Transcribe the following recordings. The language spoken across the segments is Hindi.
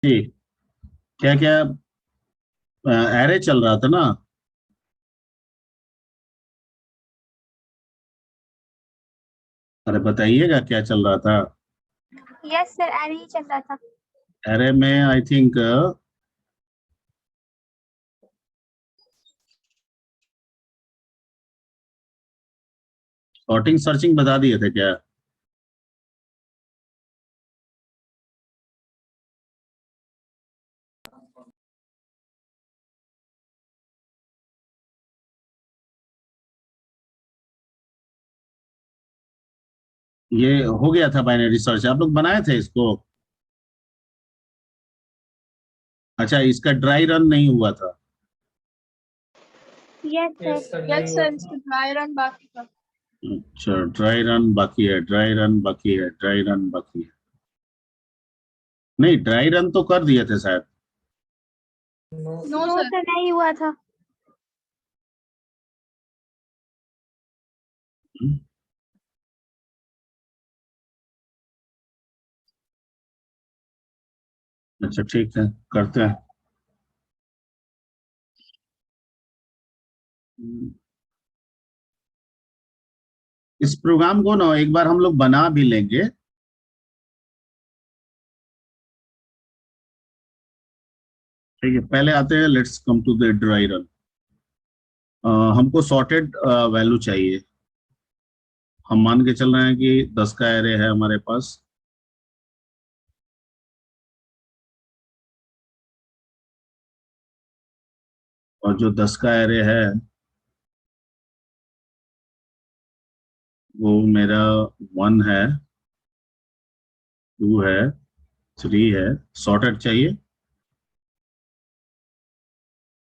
जी, क्या क्या एरे चल रहा था ना। अरे बताइएगा क्या चल रहा था। यस सर, आ रही चल रहा था। एरे में आई थिंक सॉर्टिंग सर्चिंग बता दिए थे क्या। ये हो गया था बाइनरी सर्च, आप लोग बनाए थे इसको। अच्छा, इसका ड्राई रन नहीं हुआ था। Yes sir. यस सर, इसका ड्राई रन बाकी था। अच्छा, ड्राई रन बाकी है, ड्राई रन बाकी है, ड्राई रन बाकी है। नहीं, ड्राई रन तो कर दिए थे शायद। No no sir. सर, नहीं हुआ था। अच्छा ठीक है, करते हैं। इस प्रोग्राम को ना एक बार हम लोग बना भी लेंगे। ठीक है, पहले आते हैं, let's come to the dry run. हमको सॉर्टेड वैल्यू चाहिए। हम मान के चल रहे हैं कि 10 का एरे है हमारे पास। और जो 10 का एरे है वो मेरा 1 है, 2 है, 3 है, सॉर्टेड चाहिए।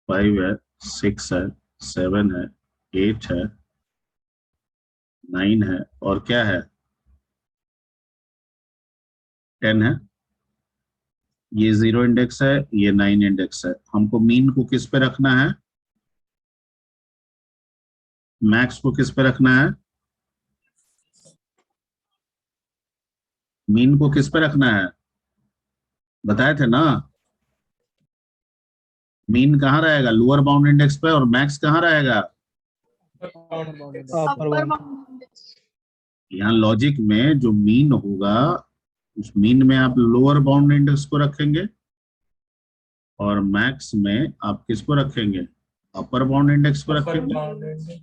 5 है, 6 है, 7 है, 8 है, 9 है, और क्या है, 10 है। ये 0 इंडेक्स है, ये 9 इंडेक्स है। हमको मीन को किस पे रखना है, मैक्स को किस पे रखना है, मीन को किस पे रखना है, बताए थे ना। मीन कहाँ रहेगा, लोअर बाउंड इंडेक्स पे, और मैक्स कहाँ रहेगा। Upper bound. यहाँ लॉजिक में जो मीन होगा उस मीन में आप लोअर बाउंड इंडेक्स को रखेंगे, और मैक्स में आप किसको रखेंगे, अपर बाउंड इंडेक्स को रखेंगे।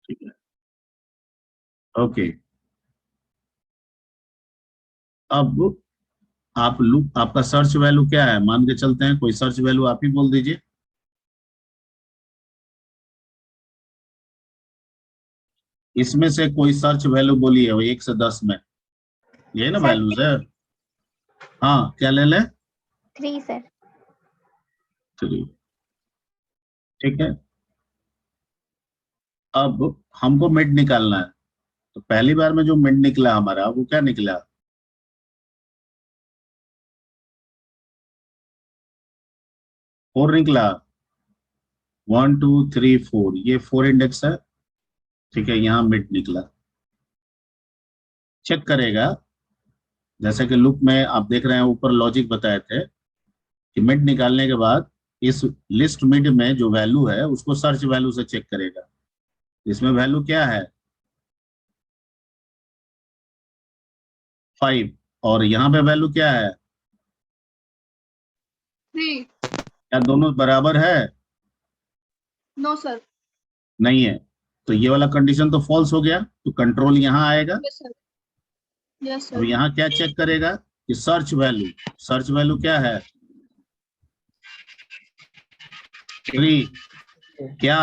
ठीक है, ओके। अब आप लूप, आपका सर्च वैल्यू क्या है, मान के चलते हैं कोई सर्च वैल्यू आप ही बोल दीजिए। इसमें से कोई सर्च वैल्यू बोलिए, वो 1 से 10 में, ये ना सर वैल्यूज है। हाँ, क्या ले लें। 3 सर। 3। ठीक है, अब हमको मिड निकालना है। तो पहली बार में जो मिड निकला हमारा, वो क्या निकला, 4 निकला। 1 2 3 4, ये 4 इंडेक्स है। ठीक है, यहाँ मिड निकला। चेक करेगा, जैसे कि लूप में आप देख रहे हैं ऊपर लॉजिक बताए थे कि मिड निकालने के बाद इस लिस्ट मिड में जो वैल्यू है उसको सर्च वैल्यू से चेक करेगा। इसमें वैल्यू क्या है, 5, और यहाँ पे वैल्यू क्या है, 3। क्या दोनों बराबर है, नो सर। नहीं है। तो ये वाला कंडीशन तो फॉल्स हो गया, तो कंट्रोल यहाँ आएगा। Yes sir. यस अब सर। यहाँ क्या चेक करेगा कि सर्च वैल्यू, सर्च वैल्यू क्या है, 3। क्या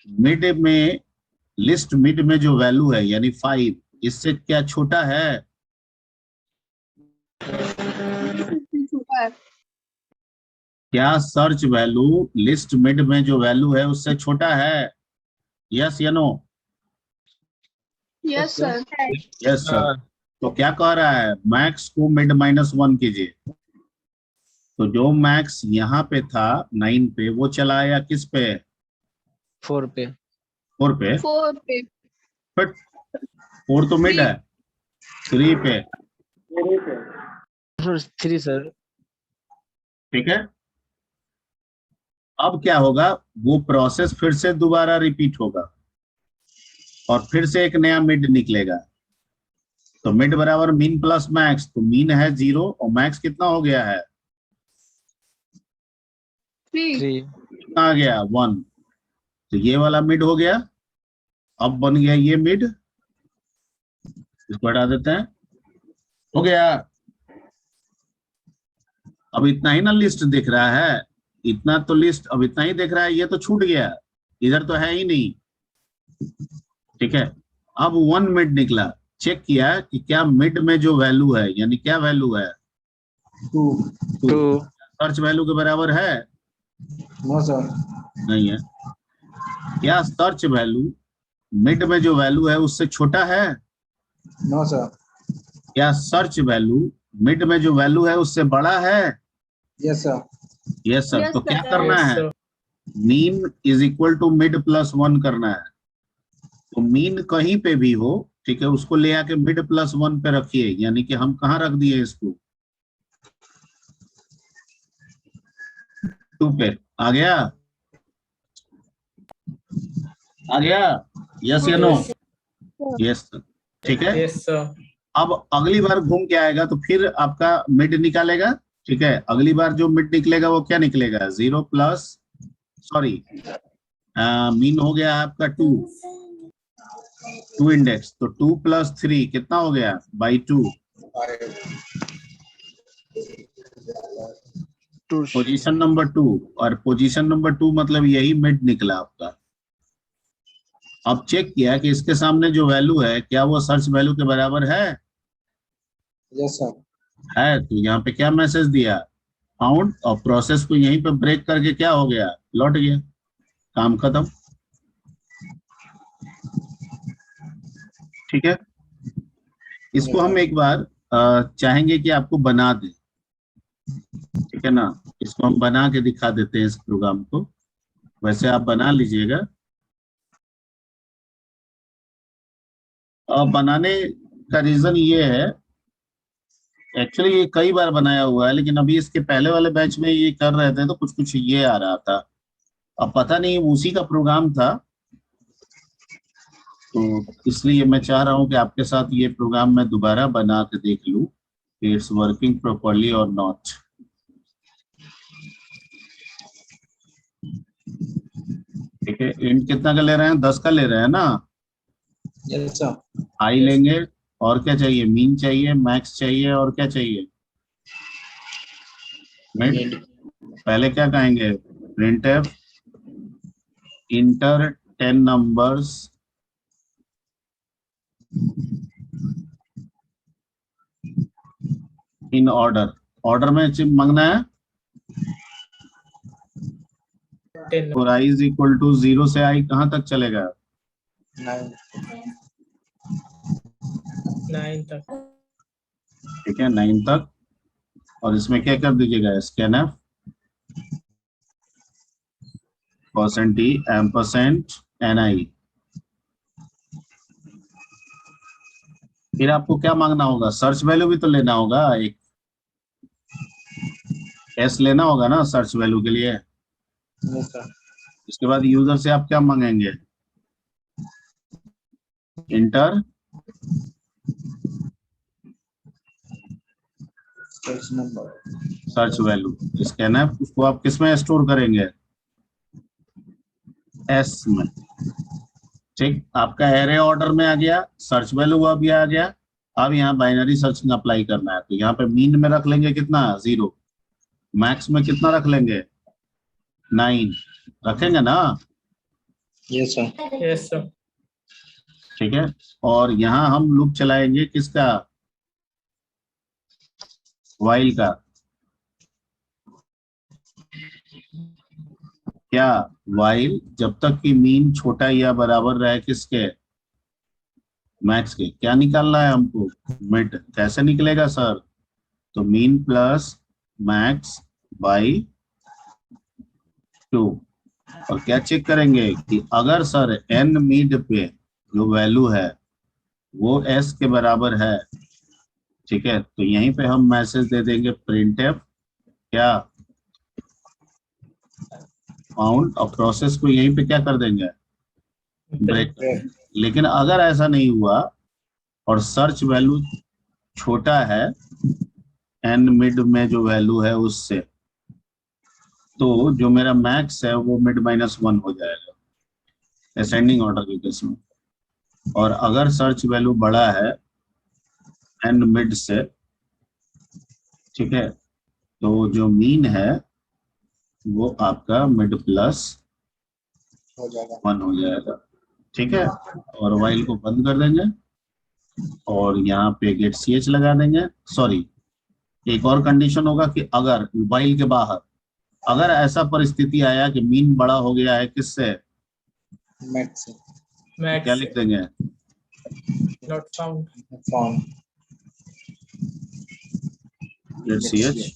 मिड में, लिस्ट मिड में जो वैल्यू है यानी 5, इससे क्या छोटा है, छोटा है। क्या सर्च वैल्यू लिस्ट मिड में जो वैल्यू है उससे छोटा है, यस या no. Yes sir. Yes sir. तो क्या कह रहा है, मैक्स को मिड -1 कीजिए। तो जो मैक्स यहाँ पे था 9 पे, वो चला आया किस पे, 4 पे। 4 पे। 4 पे। बट 4 तो मिड 3। है, 3 पे। Sir 3 sir. ठीक है। अब क्या होगा, वो प्रोसेस फिर से दोबारा रिपीट होगा और फिर से एक नया मिड निकलेगा। तो मिड बराबर मीन प्लस मैक्स, तो मीन है 0 और मैक्स कितना हो गया है, 3. 3. कितना आ गया 1। तो ये वाला मिड हो गया। अब बन गया ये मिड, इसको हटा देते हैं, हो गया। अब इतना ही ना लिस्ट दिख रहा है, इतना तो लिस्ट अब इतना ही दिख रहा है, ये तो छूट गया, इधर तो है ही नहीं। ठीक है, अब 1 मिड निकला, चेक किया कि क्या मिड में जो वैल्यू है, यानी क्या वैल्यू है 2. 2. सर्च वैल्यू के बराबर है, No sir. नहीं है। क्या सर्च वैल्यू मिड में जो वैल्यू है उससे छोटा है? No sir. क्या सर्च वैल्यू मिड में जो वैल्यू है उससे बड़ा है? Yes sir. Yes sir. Yes, तो क्या sir. करना Yes, है, sir. Min is equal to mid plus 1 करना है। तो मीन कहीं पे भी हो, ठीक है, उसको ले आके मिड प्लस 1 पे रखिए, यानी कि हम कहाँ रख दिए इसको, 2 पे। आ गया, आ गया, यस या नो? यस, ठीक है। Yes, sir. अब अगली बार घूम के आएगा तो फिर आपका मिड निकालेगा, ठीक है। अगली बार जो मिड निकलेगा वो क्या निकलेगा, 0 प्लस, सॉरी, मीन हो गया आपका 2 इंडेक्स, तो 2 प्लस 3 कितना हो गया, बाई 2। 2. पोजीशन नंबर 2, और पोजीशन नंबर 2 मतलब यही मिड निकला आपका। अब चेक किया कि इसके सामने जो वैल्यू है क्या वो सर्च वैल्यू के बराबर है? Yes sir. है। तो यहाँ पे क्या मैसेज दिया, फाउंड, और प्रोसेस को यहीं पे ब्रेक करके क्या हो गया, लौट गया, काम खत्म। ठीक है, इसको हम एक बार चाहेंगे कि आपको बना दें, ठीक है ना। इसको हम बना के दिखा देते हैं इस प्रोग्राम को, वैसे आप बना लीजिएगा। बनाने का रीजन ये है, एक्चुअली ये कई बार बनाया हुआ है, लेकिन अभी इसके पहले वाले बैच में ये कर रहे थे तो कुछ कुछ ये आ रहा था, अब पता नहीं उसी का प्रोग्राम था, तो इसलिए मैं चाह रहा हूं कि आपके साथ ये प्रोग्राम मैं दोबारा बना के देख लूं कि इट्स वर्किंग प्रॉपर्ली और नॉट। ठीक है, इंट कितना का ले रहे हैं, 10 का ले रहे हैं ना, Yes sir. आई लेंगे, और क्या चाहिए, मीन चाहिए, मैक्स चाहिए, और क्या चाहिए, मिड। पहले क्या कहेंगे, printf inter 10 numbers in order, order में मांगना है। 10. और आई इज इक्वल टू 0 से आई कहाँ तक चलेगा, 9. 9 तक. ठीक है, 9 तक। और इसमें क्या कर दीजिएगा, स्कैनफ %t एम्परसेंट ni। फिर आपको क्या मांगना होगा, सर्च वैल्यू भी तो लेना होगा, एक एस लेना होगा ना सर्च वैल्यू के लिए। Yes sir. इसके बाद यूजर से आप क्या मांगेंगे, inter Search number. Search value, scanf, उसको आप किस में स्टोर करेंगे, एस में। ठीक, आपका एरे ऑर्डर में आ गया, सर्च वैल्यू वो भी आ गया। अब यहाँ बाइनरी सर्चिंग अप्लाई करना है, तो यहाँ पे मीन में रख लेंगे कितना, 0, मैक्स में कितना रख लेंगे, 9 रखेंगे ना। Yes sir. Yes, sir. ठीक है, और यहाँ हम लूप चलाएंगे किसका, वाइल का। क्या, वाइल जब तक कि मीन छोटा या बराबर रहे किसके, मैक्स के। क्या निकालना है हमको, मिड। कैसे निकलेगा सर, तो मीन प्लस मैक्स बाई 2। और क्या चेक करेंगे कि अगर सर एन मिड पे जो वैल्यू है वो एस के बराबर है, ठीक है, तो यहीं पे हम मैसेज दे देंगे printf क्या, फाउंड और प्रोसेस को यहीं पे क्या कर देंगे, ब्रेक। Break. लेकिन अगर ऐसा नहीं हुआ और सर्च वैल्यू छोटा है एन मिड में जो वैल्यू है उससे, तो जो मेरा मैक्स है वो मिड -1 हो जाएगा असेंडिंग ऑर्डर के केस में। और अगर सर्च वैल्यू बड़ा है एन मिड से, ठीक है, तो जो मीन है वो आपका मिड हो जाएगा। +1 हो जाएगा, ठीक है। और वाइल को बंद कर देंगे और यहाँ पे गेट CH लगा देंगे। सॉरी, एक और कंडीशन होगा कि अगर वाइल के बाहर अगर ऐसा परिस्थिति आया कि मीन बड़ा हो गया है किससे, Max. तो क्या लिख देंगे, not found. Found. Get CH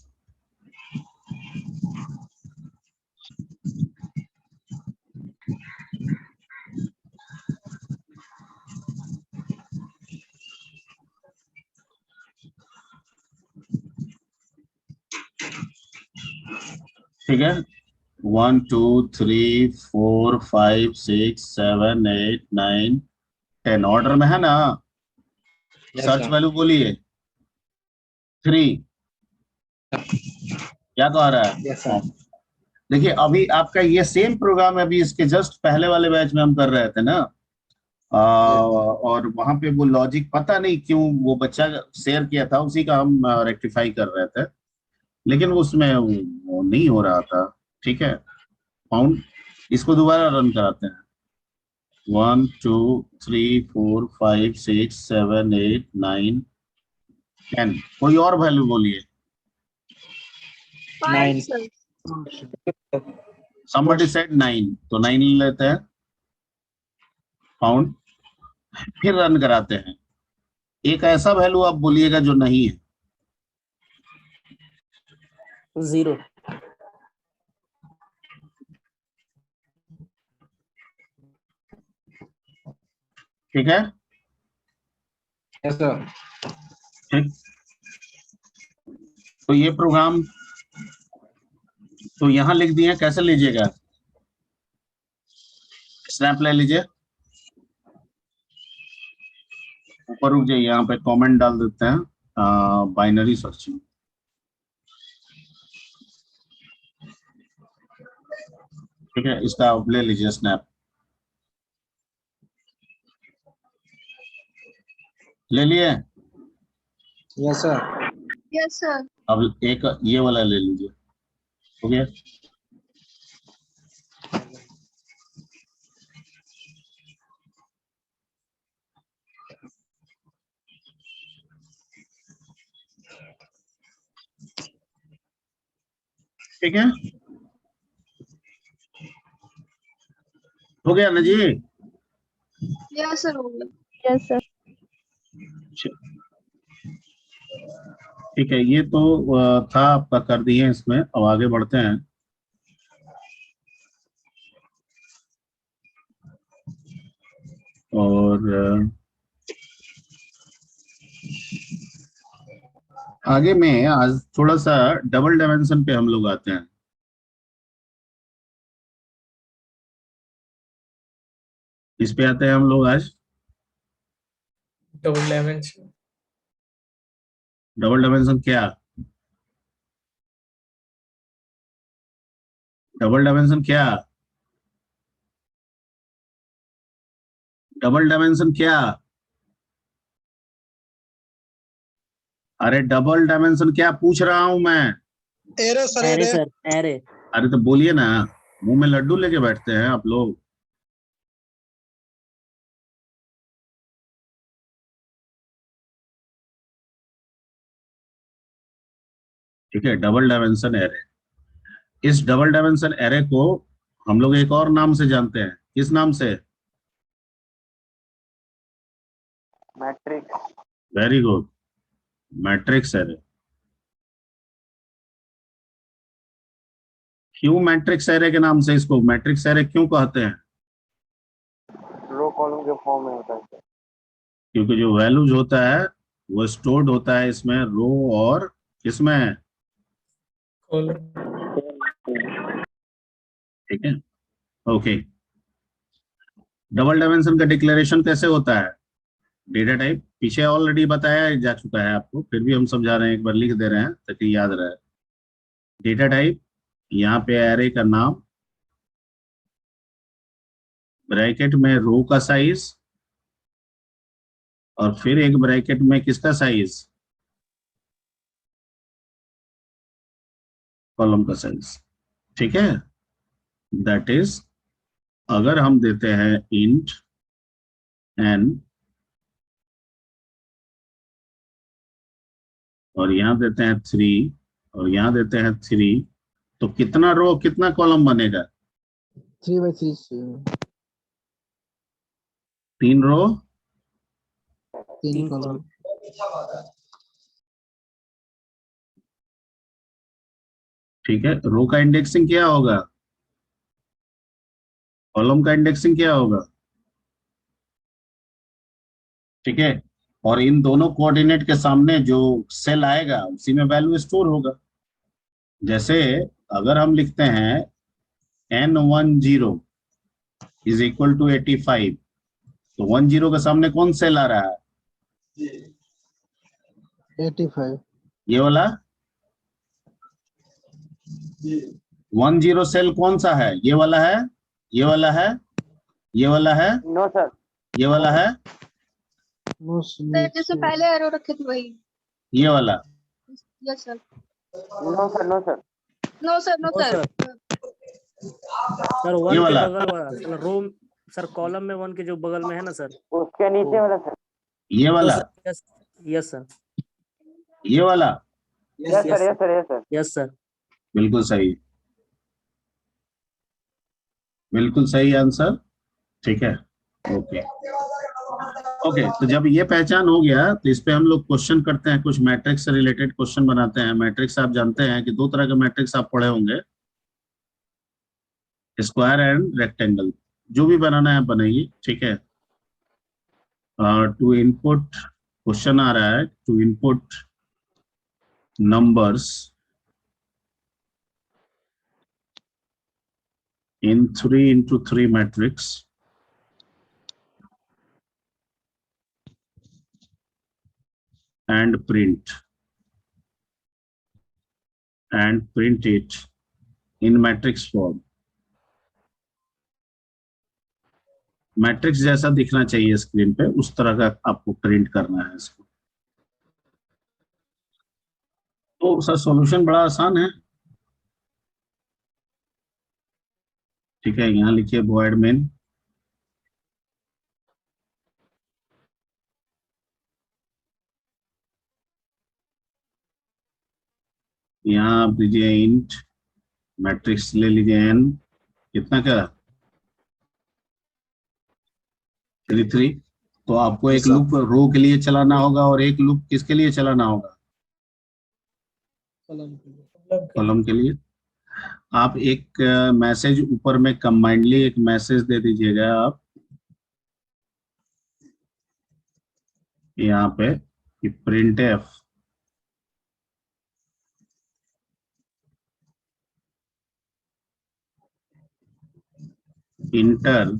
ठीक है। 1 2 3 4 5 6 7 8 9 10 ऑर्डर में है ना। Yes, search sir. वैल्यू बोलिए 3, क्या कह रहा है। Yes, sir. देखिए अभी आपका ये सेम प्रोग्राम अभी इसके जस्ट पहले वाले बैच में हम कर रहे थे ना, और वहां पे वो लॉजिक पता नहीं क्यों वो बच्चा शेयर किया था, उसी का हम रेक्टिफाई कर रहे थे, लेकिन उसमें वो नहीं हो रहा था। ठीक है, फाउंड, इसको दोबारा रन कराते हैं। 1 2 3 4 5 6 7 8 9 10, कोई और वैल्यू बोलिए। 5 Nine. sir. somebody said 9, तो 9 ले लेते हैं, फाउंड, फिर रन कराते हैं। एक ऐसा वैल्यू आप बोलिएगा जो नहीं है। 0. ठीक है, Yes, sir. ठीक, तो ये प्रोग्राम तो यहां लिख दिए, कैसे लीजिएगा, स्नैप ले लीजिए, ऊपर रुक जाइए, यहाँ पे कमेंट डाल देते हैं बाइनरी सर्चिंग। ठीक है, इसका आप ले लीजिए स्नैप, ले लिए। Yes, sir. Yes sir. अब एक ये वाला ले लीजिए, हो गया। ठीक है, हो गया ना जी। Yes sir. हो गया. Yes, sir. ठीक है, ये तो था आपका, कर दिए इसमें। अब आगे बढ़ते हैं। और आगे में आज थोड़ा सा डबल डायमेंशन पे हम लोग आते हैं। इस पे आते हैं हम लोग आज, Double dimension. डबल डायमेंशन क्या, डबल डायमेंशन क्या, डबल डायमेंशन क्या, अरे डबल डायमेंशन क्या पूछ रहा हूं मैं। Array sir, array. अरे तो बोलिए ना, मुंह में लड्डू लेके बैठते हैं आप लोग। ठीक है, डबल डायमेंशन एरे, इस डबल डायमेंशन एरे को हम लोग एक और नाम से जानते हैं। किस नाम से, matrix. Very good, matrix array. क्यों मैट्रिक्स एरे के नाम से इसको मैट्रिक्स एरे क्यों कहते हैं, रो कॉलम के फॉर्म में होता है. क्योंकि जो वैल्यूज होता है वो स्टोर्ड होता है इसमें रो और किसमें, Column. ठीक है, ओके। डबल डायमेंशन का डिक्लेरेशन कैसे होता है? डेटा टाइप पीछे ऑलरेडी बताया जा चुका है आपको, फिर भी हम समझा रहे हैं, एक बार लिख दे रहे हैं ताकि याद रहे। डेटा टाइप, यहाँ पे एरे का नाम, ब्रैकेट में रो का साइज, और फिर एक ब्रैकेट में किसका साइज? कॉलम का साइज। ठीक है, दैट इज, अगर हम देते हैं इंट एन और यहाँ देते हैं 3 और यहाँ देते हैं 3, तो कितना रो कितना कॉलम बनेगा? 3/3 3 रो 3 कॉलम। ठीक है, रो का इंडेक्सिंग क्या होगा? कॉलम का इंडेक्सिंग क्या होगा? ठीक है, और इन दोनों कोऑर्डिनेट के सामने जो सेल आएगा उसी में वैल्यू स्टोर होगा। जैसे अगर हम लिखते हैं N10 इज इक्वल टू 85, तो 10 के सामने कौन सेल आ रहा है? 85। ये वाला 10 सेल कौन सा है? ये वाला है, ये वाला है, ये वाला है, नो सर, ये वाला है, नो सर जैसे पहले एरो रखे थे वही। ये वाला। Yes sir. No sir, no sir, no sir, no no sir. Sir ये 1 के वाला। बगल वाला रो, सर कॉलम में 1 के जो बगल में है ना सर, उसके नीचे वाला सर। ये वाला। यस यस सर, ये वाला। Yes sir, yes sir, yes sir. Yes sir. बिल्कुल सही, बिल्कुल सही आंसर। ठीक है, ओके ओके। तो जब ये पहचान हो गया तो इस पे हम लोग क्वेश्चन करते हैं, कुछ मैट्रिक्स से रिलेटेड क्वेश्चन बनाते हैं। मैट्रिक्स आप जानते हैं कि 2 तरह के मैट्रिक्स आप पढ़े होंगे, स्क्वायर एंड रेक्टेंगल। जो भी बनाना है बनाइए, ठीक है। टू इनपुट, क्वेश्चन आ रहा है, to input numbers in 3x3 matrix and print it in matrix form। Matrix जैसा दिखना चाहिए स्क्रीन पे, उस तरह का आपको प्रिंट करना है इसको। तो सर सॉल्यूशन बड़ा आसान है। ठीक है, यहाँ लिखिए वॉइड मेन, यहाँ आप दीजिए इंट मैट्रिक्स, ले लीजिए n, कितना क्या 3। तो आपको एक लूप रो के लिए चलाना होगा और एक लूप किसके लिए चलाना होगा? कॉलम के लिए। आप एक मैसेज ऊपर में कंबाइंडली एक मैसेज दे दीजिएगा आप यहाँ पे कि print F inter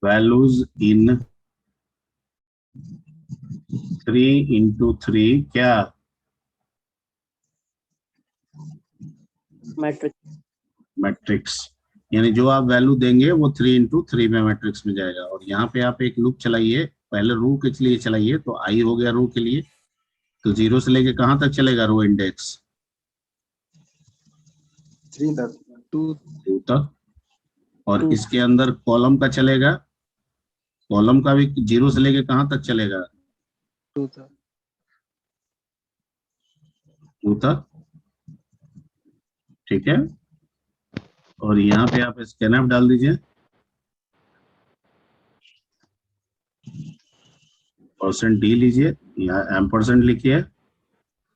values in 3x3 क्या? मैट्रिक्स। यानी जो आप वैल्यू देंगे वो 3x3 में मैट्रिक्स में जाएगा। और यहाँ पे आप एक लूप चलाइए, पहले रो के लिए चलाइए, तो आई हो गया रो के लिए, तो 0 से लेके कहाँ तक चलेगा रो इंडेक्स? 3 तक, 2 तक। और इसके अंदर कॉलम का चलेगा, कॉलम का भी 0 से लेके कहाँ तक चलेगा? 2 तक। 2 तक, ठीक है। और यहाँ पे आप स्कैनफ डाल दीजिए, %d लीजिए, यहाँ एम्परसेंड लिखिए,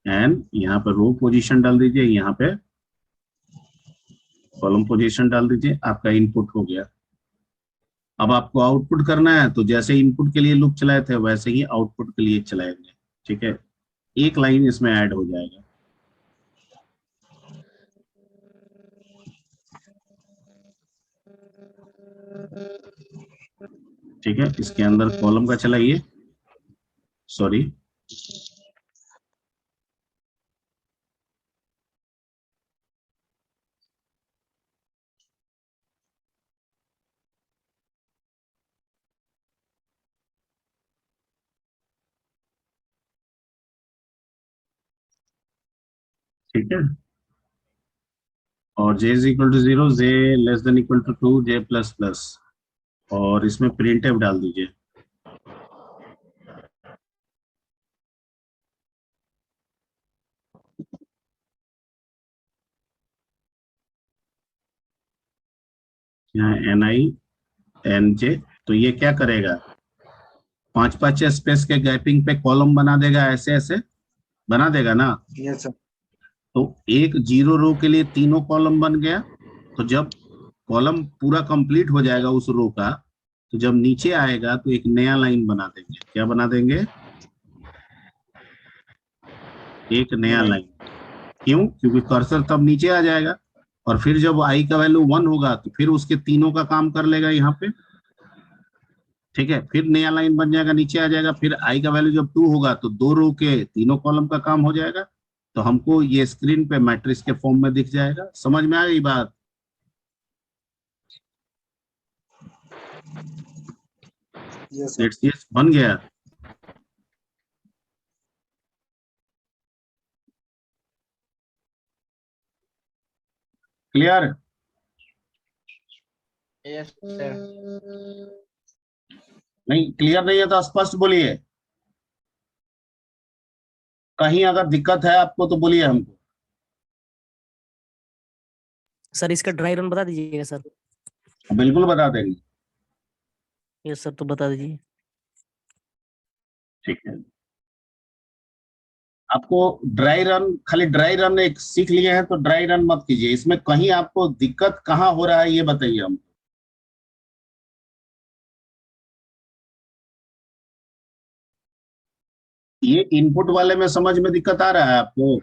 एंड यहाँ पे रो पोजीशन डाल दीजिए, यहाँ पे कॉलम पोजीशन डाल दीजिए, आपका इनपुट हो गया। अब आपको आउटपुट करना है, तो जैसे इनपुट के लिए लूप चलाए थे वैसे ही आउटपुट के लिए चलाएंगे। ठीक है, एक लाइन इसमें ऐड हो जाएगा। ठीक है, इसके अंदर कॉलम का चला ये, सॉरी, ठीक है। और j is equal to 0, j less than equal to 2, j plus plus, और इसमें प्रिंट एफ डाल दीजिए। यहाँ NI NJ, तो ये क्या करेगा, 5-5 स्पेस के गैपिंग पे कॉलम बना देगा, ऐसे ऐसे बना देगा ना। Yes sir. तो एक 0 रो के लिए तीनों कॉलम बन गया। तो जब कॉलम पूरा कंप्लीट हो जाएगा उस रो का, तो जब नीचे आएगा तो एक नया लाइन बना देंगे। क्या बना देंगे, एक नया लाइन। क्यों, क्योंकि कर्सर तब नीचे आ जाएगा, और फिर जब आई का वैल्यू 1 होगा तो फिर उसके तीनों का काम कर लेगा यहाँ पे। ठीक है, फिर नया लाइन बन जाएगा, नीचे आ जाएगा, फिर आई का वैल्यू जब 2 होगा तो 2 रो के तीनों कॉलम का काम हो जाएगा। तो हमको ये स्क्रीन पे मैट्रिक्स के फॉर्म में दिख जाएगा। समझ में आ गई बात? Yes sir. यस, बन गया। क्लियर? Yes, sir. नहीं क्लियर नहीं है तो स्पष्ट बोलिए। कहीं अगर दिक्कत है आपको तो बोलिए हमको। सर इसका ड्राई रन बता दीजिएगा सर। बिल्कुल बता देंगे। यस सर, तो बता दीजिए। ठीक है, आपको ड्राई रन, खाली ड्राई रन एक सीख लिए हैं तो ड्राई रन मत कीजिए। इसमें कहीं आपको दिक्कत कहाँ हो रहा है ये बताइए हम। ये इनपुट वाले में समझ में दिक्कत आ रहा है आपको?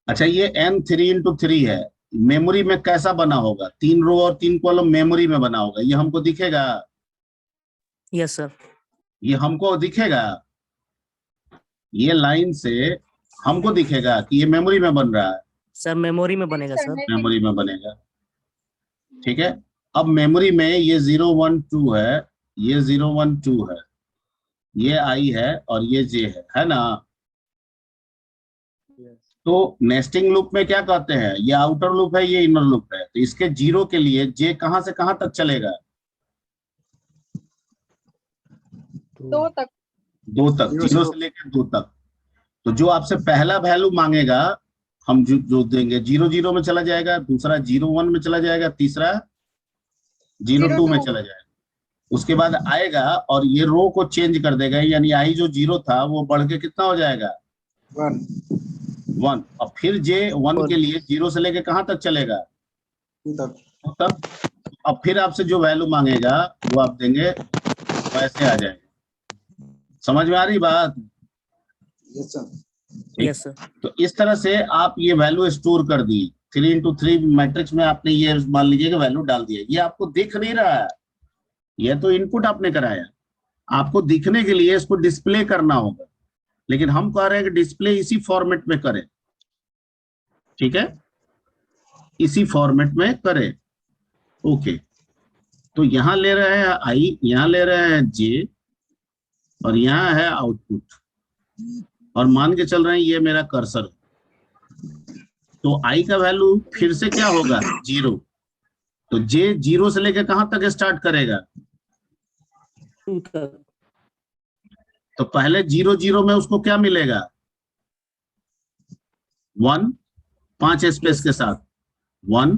अच्छा, ये n3x3 है, मेमोरी में कैसा बना होगा, 3 रो और 3 कॉलम मेमोरी में बना होगा, ये हमको दिखेगा? Yes sir. ये हमको दिखेगा, ये लाइन से हमको दिखेगा कि ये मेमोरी में बन रहा है। सर मेमोरी में बनेगा सर। मेमोरी में बनेगा। ठीक है, अब मेमोरी में ये 0 1 2 है, ये 0 1 2 है, ये आई है और ये जे है ना? तो नेस्टिंग लूप में क्या कहते हैं, ये आउटर लूप है, ये इनर लूप है। तो इसके 0 के लिए जे कहां से कहां तक चलेगा? 2 तक। 2 तक, 0 से लेकर 2 तक। तो जो आपसे पहला वैल्यू मांगेगा हम जो देंगे, 0 0 में चला जाएगा, दूसरा 0 1 में चला जाएगा, तीसरा 0 2 में चला जाएगा। उसके बाद आएगा और ये रो को चेंज कर देगा, यानी आई जो 0 था वो बढ़ के कितना हो जाएगा, 1। और फिर जे 1 के लिए 0 से लेके कहां तक चलेगा, 2 तक। अब फिर आपसे जो वैल्यू मांगेगा वो आप देंगे, वैसे आ जाएगा। समझ में आ रही बात? Yes sir. Yes sir. तो इस तरह से आप ये वैल्यू स्टोर कर दी। 3x3 मैट्रिक्स में आपने ये मान लीजिए कि वैल्यू डाल दिया। ये आपको दिख नहीं रहा है, ये तो इनपुट आपने कराया। आपको दिखने के लिए इसको डिस्प्ले करना होगा, लेकिन हम कह रहे हैं कि डिस्प्ले इसी फॉर्मेट में करें। ठीक है, इसी फॉर्मेट में करें। ओके, तो यहां ले रहे हैं आई, यहां ले रहे हैं जे, और यहां है आउटपुट, और मान के चल रहे हैं ये मेरा कर्सर। तो आई का वैल्यू फिर से क्या होगा, 0। तो जे 0 से लेकर कहां तक स्टार्ट करेगा, 2 तक। तो पहले 0 0 में उसको क्या मिलेगा, 1, 5 स्पेस के साथ, 1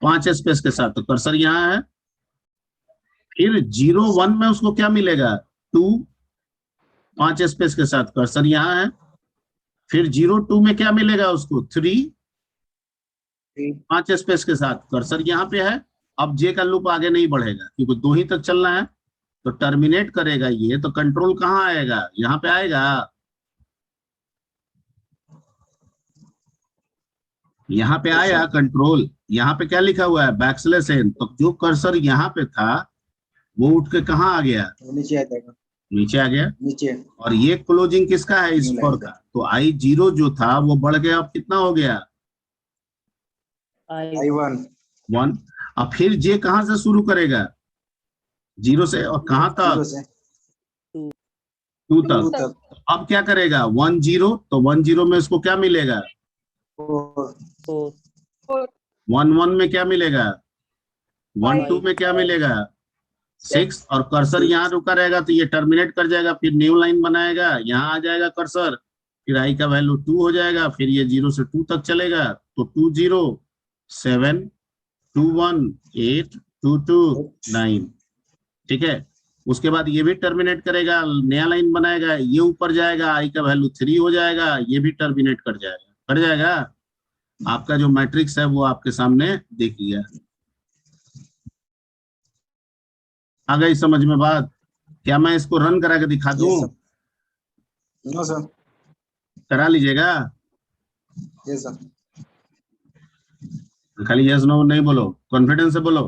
5 स्पेस के साथ। तो कर्सर यहां है। फिर 0 1 में उसको क्या मिलेगा, 2 5 स्पेस के साथ, कर्सर यहां है। फिर 0 2 में क्या मिलेगा उसको, 3 5 स्पेस के साथ, कर्सर यहां पे है। अब जे का लूप आगे नहीं बढ़ेगा क्योंकि 2 ही तक चलना है। तो टर्मिनेट करेगा ये, तो कंट्रोल कहां आएगा, यहां पे आएगा। यहाँ पे आया कंट्रोल, यहाँ पे क्या लिखा हुआ है बैकस्लैश एन, तो जो कर्सर यहाँ पे था वो उठ के कहाँ आ गया, वो नीचे आ जाएगा, नीचे आ गया। नीचे और ये क्लोजिंग किसका है, इस न्यू फॉर लाइन का, तो I0 जो था वो बढ़ गया, अब कितना हो गया I1 1। अब फिर जे कहाँ से शुरू करेगा, 0 से, और कहाँ 0 तक, से 2 2 तक। तक, तो अब क्या करेगा 1 0, तो 1 0 में इसको क्या मिलेगा, 4 4 1 1 में क्या मिलेगा, 1 2 में क्या मिलेगा 6, और कर्सर यहाँ रुका रहेगा तो ये टर्मिनेट कर जाएगा, फिर न्यू लाइन बनाएगा, यहाँ आ जाएगा कर्सर, फिर I का वैल्यू 2 हो जाएगा, फिर ये 0 से 2 तक चलेगा, तो 2 0 7 2 1 8 2 2 9, ठीक है। उसके बाद ये भी टर्मिनेट करेगा, नया लाइन बनाएगा, ये ऊपर जाएगा, I का वैल्यू 3 हो जाएगा, ये भी टर्मिनेट कर जाएगा। आपका जो मैट्रिक्स है वो आपके सामने दिख गया। आ गई समझ में बात? क्या मैं इसको रन करा के दिखा दूं? Yes, sir. नो सर, करा लीजिएगा, यस सर, खाली यस नो नहीं बोलो, कॉन्फिडेंस से बोलो।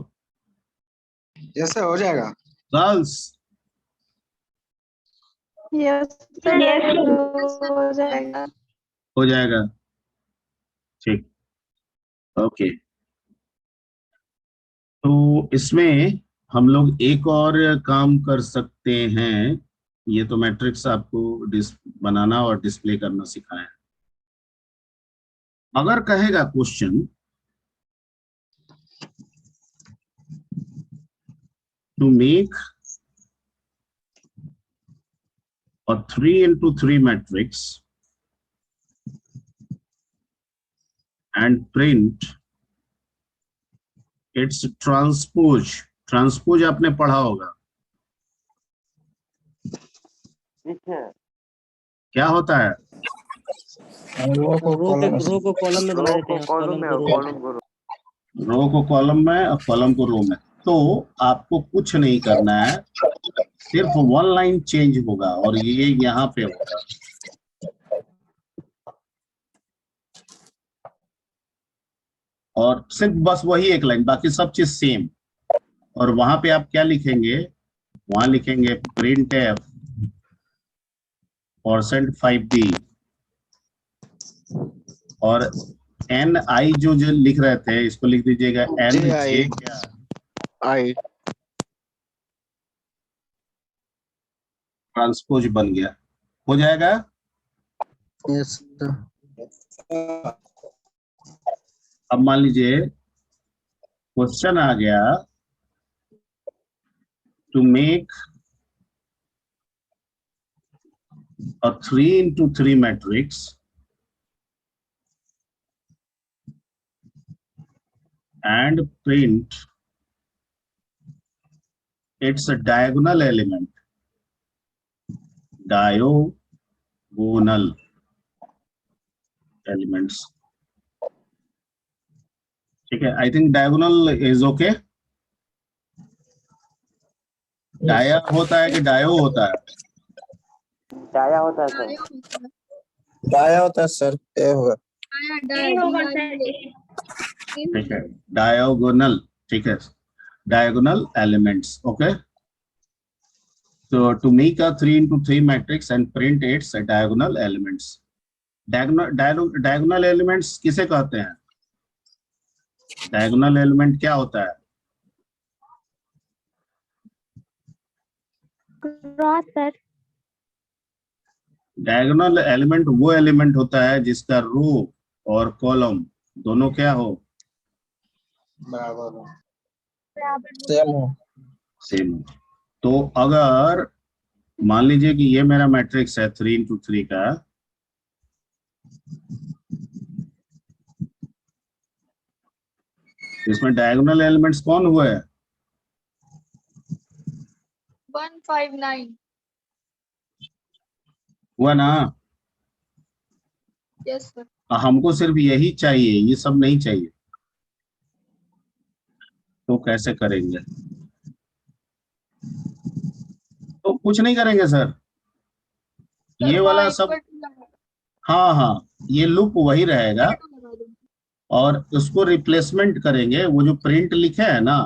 यस सर, हो जाएगा। गर्ल्स यस सर, हो जाएगा। हो जाएगा, ठीक, ओके। तो इसमें हम लोग एक और काम कर सकते हैं, ये तो मैट्रिक्स आपको बनाना और डिस्प्ले करना सिखाया। अगर कहेगा question to make a 3x3 matrix and print its transpose आपने पढ़ा होगा, ठीक है, क्या होता है, रो को रो को कॉलम में बना रो देते को हैं, कॉलम में और कॉलम को रो। रो को कॉलम में और कॉलम को रो में। तो आपको कुछ नहीं करना है, सिर्फ 1 लाइन चेंज होगा और ये यहाँ पे होगा, और सिर्फ बस वही एक लाइन, बाकी सब चीज सेम। और वहां पे आप क्या लिखेंगे, वहां लिखेंगे प्रिंट एफ %5b, और NI जो लिख रहे थे इसको लिख दीजिएगा NJ क्या, आई ट्रांसपोज बन गया, हो जाएगा। यस सर, अब मान लीजिए क्वेश्चन आ गया to make a 3x3 matrix and print its diagonal element, diagonal elements, ठीक है। I think diagonal is okay. डाया होता है कि डायो होता है, डाया होता है सर, दाया होता है सर, ए होगा। ठीक है, डायगोनल, ठीक है, diagonal elements, okay. So to make a 3x3 matrix and print its diagonal elements, diagonal elements किसे कहते हैं, diagonal element क्या होता है, क्रॉस सर। डायगोनल एलिमेंट वो एलिमेंट होता है जिसका रो और कॉलम दोनों क्या हो, बराबर हो, बराबर सेम। तो अगर मान लीजिए कि ये मेरा मैट्रिक्स है 3x3 का, इसमें डायगोनल एलिमेंट्स कौन हुए, 159। हुआ ना। यस सर, हमको सिर्फ यही चाहिए, ये सब नहीं चाहिए, तो कैसे करेंगे, तो कुछ नहीं करेंगे सर, ये वाला सब, हाँ हाँ, ये लूप वही रहेगा और उसको रिप्लेसमेंट करेंगे, वो जो प्रिंट लिखे है ना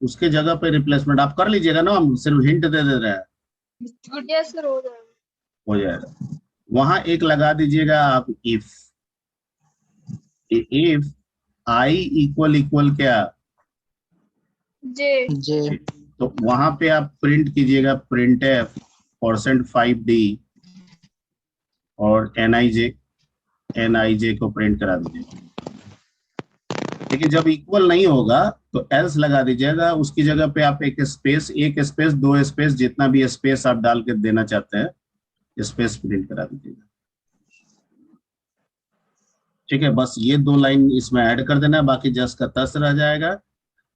उसके जगह पे रिप्लेसमेंट आप कर लीजिएगा ना, हम सिर्फ हिंट दे दे रहे हैं, यस सर हो जाएगा। हो जाएगा। वहां एक लगा दीजिएगा आप इफ आई इक्वल इक्वल क्या, जे जे तो वहां पे आप प्रिंट कीजिएगा प्रिंट एफ %5D और एनआईजे को प्रिंट करा दीजिएगा। लेकिन जब इक्वल नहीं होगा तो एल्स लगा दीजिएगा, उसकी जगह पे आप एक स्पेस 2 स्पेस जितना भी स्पेस आप डाल के देना चाहते हैं स्पेस प्रिंट करा दीजिएगा। ठीक है, बस ये 2 लाइन इसमें ऐड कर देना है, बाकी जस का तस रह जाएगा।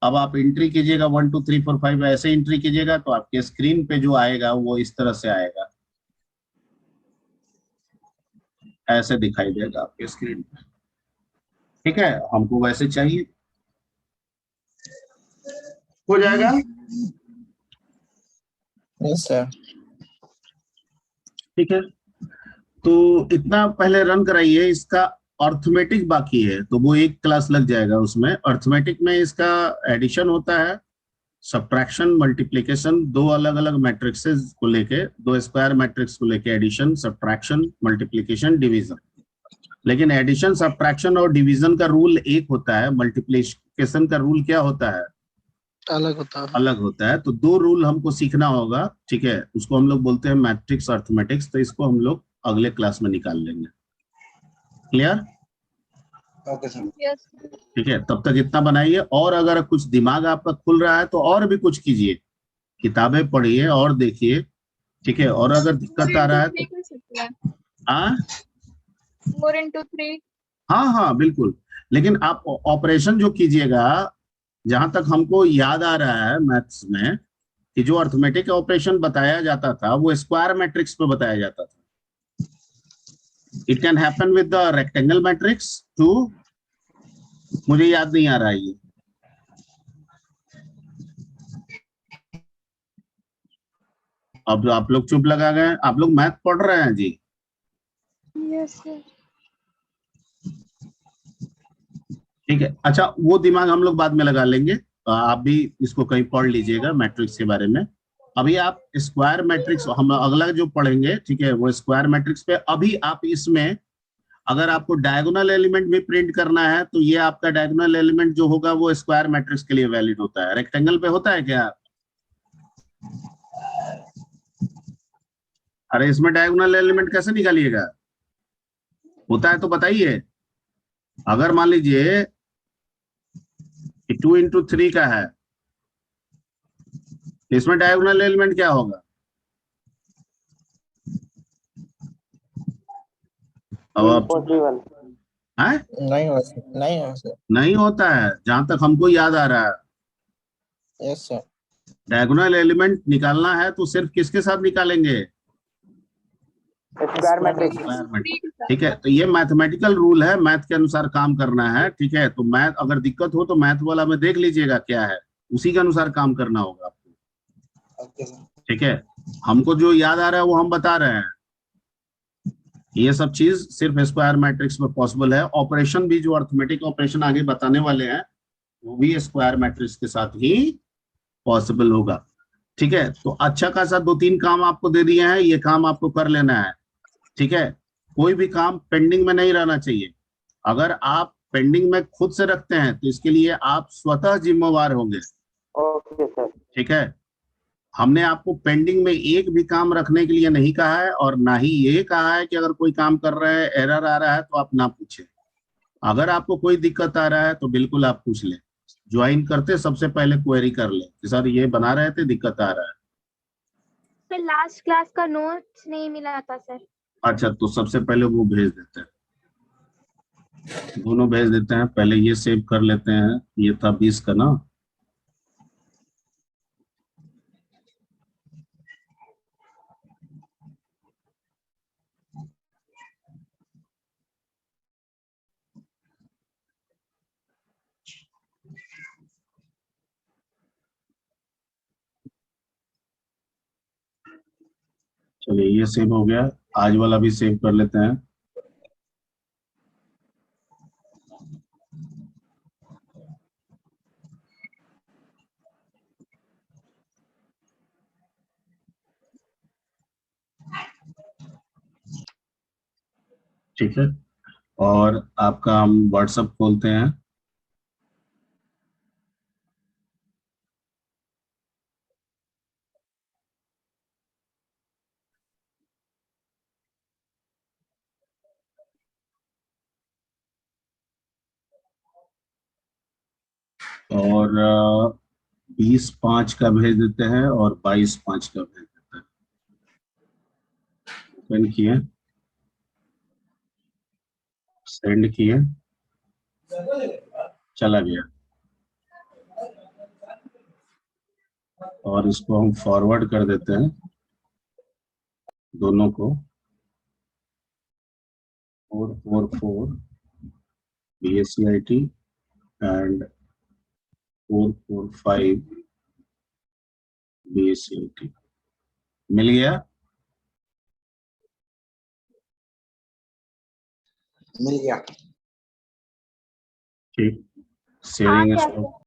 अब आप एंट्री कीजिएगा 1 2 3 4 5 ऐसे एंट्री कीजिएगा तो आपके स्क्रीन पे जो आएगा वो इस तरह से आएगा, ऐसे दिखाई देगा आपके स्क्रीन पे। ठीक है, हमको वैसे चाहिए, हो जाएगा। Yes sir. ठीक है, तो इतना पहले रन कराइए। इसका अर्थमेटिक बाकी है तो वो एक क्लास लग जाएगा उसमें। अर्थमेटिक में इसका एडिशन होता है, सब्ट्रैक्शन, मल्टीप्लिकेशन, 2 अलग अलग मैट्रिक्सेस को लेके, 2 स्क्वायर मैट्रिक्स को लेके एडिशन, सब्ट्रैक्शन, मल्टीप्लिकेशन, डिवीजन। लेकिन एडिशन, सब्ट्रैक्शन और डिवीजन का रूल एक होता है, मल्टीप्लिकेशन का रूल क्या होता है, अलग होता है। अलग होता है। तो 2 रूल हमको सीखना होगा। ठीक है, उसको हम लोग बोलते हैं मैट्रिक्स अर्थमेटिक्स। तो इसको हम लोग अगले क्लास में निकाल लेंगे। क्लियर? Okay sir. यस ठीक है, तब तक इतना बनाइए। और अगर कुछ दिमाग आपका खुल रहा है तो और भी कुछ कीजिए, किताबें पढ़िए और देखिए। ठीक है, और अगर दिक्कत आ रहा है तो कर सकते हैं, हाँ 4 into 3। हाँ बिल्कुल। लेकिन आप ऑपरेशन जो कीजिएगा, जहां तक हमको याद आ रहा है मैथ्स में, कि जो अर्थमेटिक ऑपरेशन बताया जाता था वो स्क्वायर मैट्रिक्स पे बताया जाता था। It can happen with the rectangle matrix too, मुझे याद नहीं आ रहा है ये। अब आप लोग चुप लगा गए, आप लोग मैथ पढ़ रहे हैं जी। Yes sir. ठीक है, अच्छा वो दिमाग हम लोग बाद में लगा लेंगे। आप भी इसको कहीं पढ़ लीजिएगा मैट्रिक्स के बारे में। अभी आप स्क्वायर मैट्रिक्स हम अगला जो पढ़ेंगे, ठीक है, वो स्क्वायर मैट्रिक्स पे। अभी आप इसमें अगर आपको डायगोनल एलिमेंट भी प्रिंट करना है तो ये आपका डायगोनल एलिमेंट जो होगा वो स्क्वायर मैट्रिक्स के लिए वैलिड होता है। रेक्टेंगल पे होता है क्या? अरे इसमें डायगोनल एलिमेंट कैसे निकालिएगा? होता है तो बताइए। अगर मान लीजिए 2 into 3 का है, इसमें डायगोनल एलिमेंट क्या होगा? अब आप इम्पॉसिबल। हैं? नहीं हो सर, नहीं हो सर। नहीं होता है जहां तक हमको याद आ रहा है। Yes sir. डायगोनल एलिमेंट निकालना है तो सिर्फ किसके साथ निकालेंगे? Square matrix. Square matrix. ठीक है, तो ये मैथमेटिकल रूल है, मैथ के अनुसार काम करना है। ठीक है, तो मैथ अगर दिक्कत हो तो मैथ वाला में देख लीजिएगा क्या है, उसी के अनुसार काम करना होगा आपको। Okay sir. ठीक है, हमको जो याद आ रहा है वो हम बता रहे हैं। ये सब चीज सिर्फ स्क्वायर मैट्रिक्स में पॉसिबल है। ऑपरेशन भी जो अर्थमेटिक ऑपरेशन आगे बताने वाले हैं वो भी स्क्वायर मैट्रिक्स के साथ ही पॉसिबल होगा। ठीक है, तो अच्छा खासा 2-3 काम आपको दे दिए हैं, ये काम आपको कर लेना है। ठीक है, कोई भी काम पेंडिंग में नहीं रहना चाहिए। अगर आप पेंडिंग में खुद से रखते हैं तो इसके लिए आप स्वतः जिम्मेवार होंगे। Okay sir. ठीक है, हमने आपको पेंडिंग में एक भी काम रखने के लिए नहीं कहा है, और ना ही ये कहा है कि अगर कोई काम कर रहे हैं एरर आ रहा है तो आप ना पूछें। अगर आपको कोई दिक्कत आ रहा है तो बिल्कुल आप पूछ लें। ज्वाइन करते सबसे पहले क्वेरी कर लें कि सर ये बना रहे थे, दिक्कत आ रहा है। सर लास्ट क्लास का नोट्स नहीं मिला था सर। अच्छा, तो सबसे पहले वो भेज देते हैं, दोनों भेज देते हैं। पहले ये सेव कर लेते हैं, ये था 20 का ना। चलिए ये सेव हो गया, आज वाला भी सेव कर लेते हैं। ठीक है, और आपका हम व्हाट्सएप खोलते हैं। और 20/5 का भेज देते हैं और 22/5 का भेज देते हैं। ओपन किए, सेंड किए, चला गया। और इसको हम फॉरवर्ड कर देते हैं दोनों को। 444 BSCIT एंड 445 BSCIT मिल गया। मिल गया। ठीक, हाँ शेयरिंग क्या स्टॉप